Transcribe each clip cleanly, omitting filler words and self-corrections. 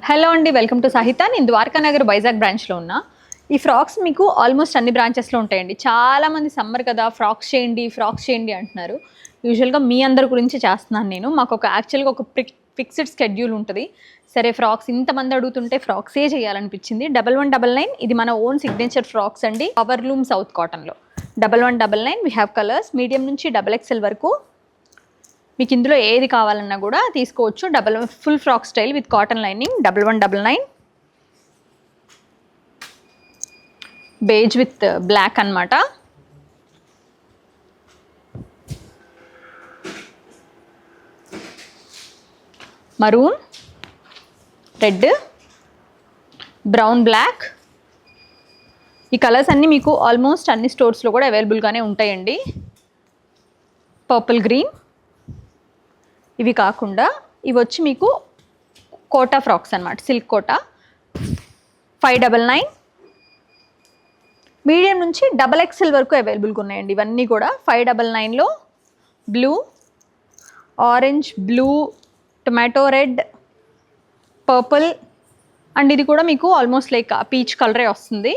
Hello అండి, welcome to Sahitha. నేను ద్వారకా నగర్ వైజాగ్ బ్రాంచ్లో ఉన్నా. ఈ ఫ్రాక్స్ మీకు ఆల్మోస్ట్ అన్ని బ్రాంచెస్లో ఉంటాయండి. చాలామంది సమ్మర్ కదా ఫ్రాక్స్ చేయండి అంటున్నారు. యూజువల్గా మీ అందరి గురించి చేస్తున్నాను నేను. మాకు యాక్చువల్గా ఒక ఫిక్స్డ్ స్కెడ్యూల్ ఉంటుంది. సరే ఫ్రాక్స్ ఇంతమంది అడుగుతుంటే ఫ్రాక్సే చేయాలనిపించింది. 1199 ఇది మన ఓన్ సిగ్నేచర్ ఫ్రాక్స్ అండి. పవర్లూమ్ సౌత్ కాటన్లో 1199. వీ హ్యావ్ కలర్స్ మీడియం నుంచి XXL వరకు. మీకు ఇందులో ఏది కావాలన్నా కూడా తీసుకోవచ్చు. Full frock style with cotton lining 1199. Beige with black అన్నమాట. Maroon, red, brown, black. ఈ కలర్స్ అన్నీ మీకు ఆల్మోస్ట్ అన్ని స్టోర్స్లో కూడా అవైలబుల్గానే ఉంటాయండి. Purple green. ఇవి కాకుండా ఇవి వచ్చి మీకు కోటా ఫ్రాక్స్ అనమాట, సిల్క్ కోటా 599. మీడియం నుంచి XXL వరకు అవైలబుల్గా ఉన్నాయండి. ఇవన్నీ కూడా 599లో blue, orange, blue, tomato red, purple and ఇది కూడా మీకు ఆల్మోస్ట్ లైక్ పీచ్ కలరే వస్తుంది,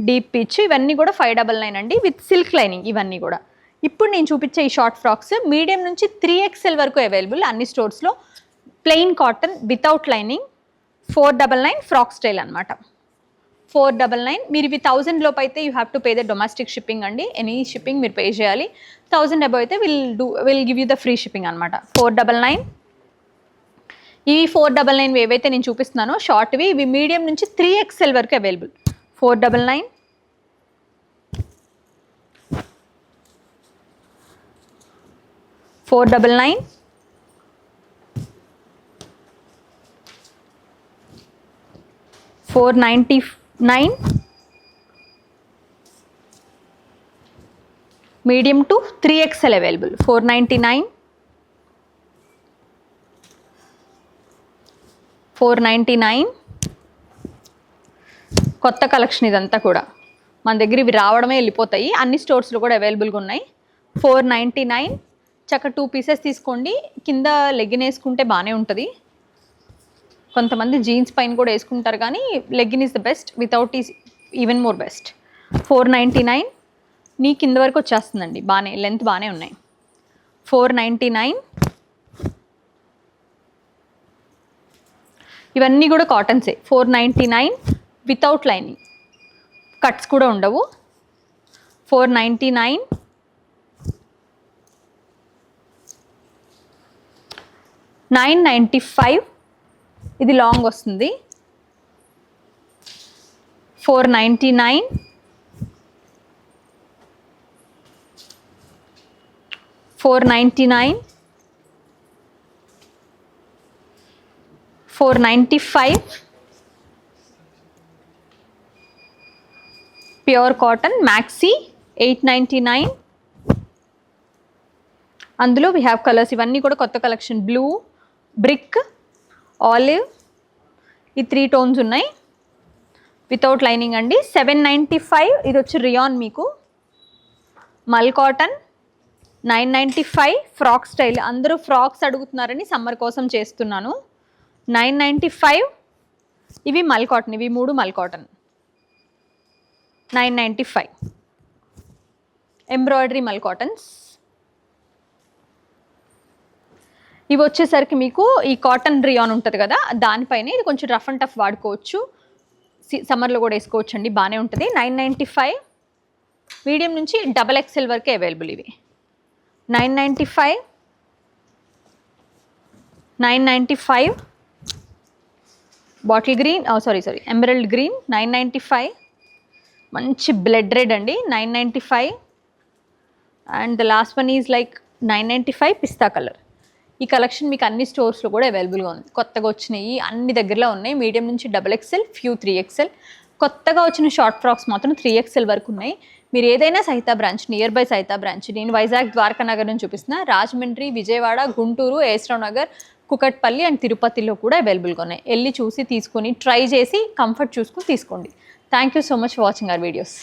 డీప్ పీచ్. ఇవన్నీ కూడా 599 అండి విత్ సిల్క్ లైనింగ్. ఇవన్నీ కూడా ఇప్పుడు నేను చూపించే ఈ షార్ట్ ఫ్రాక్స్ మీడియం నుంచి 3XL వరకు అవైలబుల్ అన్ని స్టోర్స్లో. Plain cotton without lining 499 frock style అనమాట. 499. మీరు ఇవి 1000 లోపు అయితే you have to pay the domestic shipping అండి. ఎనీ షిప్పింగ్ మీరు పే చేయాలి. 1000 అబౌవ్ అయితే will give you the free shipping అనమాట. 499. ఈ 499 ఏవైతే నేను చూపిస్తున్నానో షార్ట్వి ఇవి మీడియం నుంచి 3XL వరకు available. 499. 499. 499. Medium to 3XL available. 499. 499. కొత్త కలెక్షన్ ఇదంతా కూడా మన దగ్గర ఇవి రావడమే వెళ్ళిపోతాయి. అన్ని స్టోర్స్లో కూడా అవైలబుల్గా ఉన్నాయి. 499. చక్క 2 పీసెస్ తీసుకోండి. కింద లెగ్గిన్ వేసుకుంటే బాగానే ఉంటుంది. కొంతమంది జీన్స్ పైన కూడా వేసుకుంటారు కానీ legging is the best, without is even more best. 499. నీ కింద వరకు వచ్చేస్తుందండి, బాగానే లెంత్ బాగానే ఉన్నాయి. 499. ఇవన్నీ కూడా కాటన్సే. 499 వితౌట్ లైనింగ్, కట్స్ కూడా ఉండవు. 499. 995. ఇది లాంగ్ వస్తుంది. 499. 499. 495. Pure cotton maxi 899. అందులో వీ హ్యావ్ కలర్స్. ఇవన్నీ కూడా కొత్త కలెక్షన్. బ్లూ, బ్రిక్, ఆలివ్, ఈ 3 టోన్స్ ఉన్నాయి. వితౌట్ లైనింగ్ అండి. 795. ఇది వచ్చి రియాన్ మీకు. మల్ కాటన్ 995. Frock style. అందరూ ఫ్రాక్స్ అడుగుతున్నారని సమ్మర్ కోసం చేస్తున్నాను. 995. ఇవి మల్ కాటన్. ఇవి 3 మల్ కాటన్. 995. ఎంబ్రాయిడరీ మల్ కాటన్స్. ఇవి వచ్చేసరికి మీకు ఈ కాటన్ రియాన్ ఉంటుంది కదా దానిపైన ఇది కొంచెం రఫ్ అండ్ టఫ్ వాడుకోవచ్చు. సమ్మర్లో కూడా వేసుకోవచ్చు అండి, బాగానే ఉంటుంది. 995. మీడియం నుంచి XXL వరకే అవైలబుల్ ఇవి. 995. 995. Bottle green, sorry emerald green 995. మంచి బ్లడ్ రెడ్ అండి 995. And the last one is like 995 pista colour. ఈ కలెక్షన్ మీకు అన్ని స్టోర్స్లో కూడా అవైలబుల్గా ఉంది. కొత్తగా వచ్చినాయి, అన్ని దగ్గరలో ఉన్నాయి. మీడియం నుంచి XXL, ఫ్యూ 3XL. కొత్తగా వచ్చిన షార్ట్ ఫ్రాక్స్ మాత్రం 3XL వరకు ఉన్నాయి. మీరు ఏదైనా సహిత బ్రాంచ్, నియర్ బై సహిత బ్రాంచ్, నేను వైజాగ్ ద్వారకా నగర్ నుంచి చూపిస్తున్నా. రాజమండ్రి, విజయవాడ, గుంటూరు, ఏస్రావ్ నగర్, కుకట్పల్లి అండ్ తిరుపతిలో కూడా అవైలబుల్గా ఉన్నాయి. వెళ్ళి చూసి తీసుకొని ట్రై చేసి కంఫర్ట్ చూసుకుని తీసుకోండి. Thank you so much for watching our videos.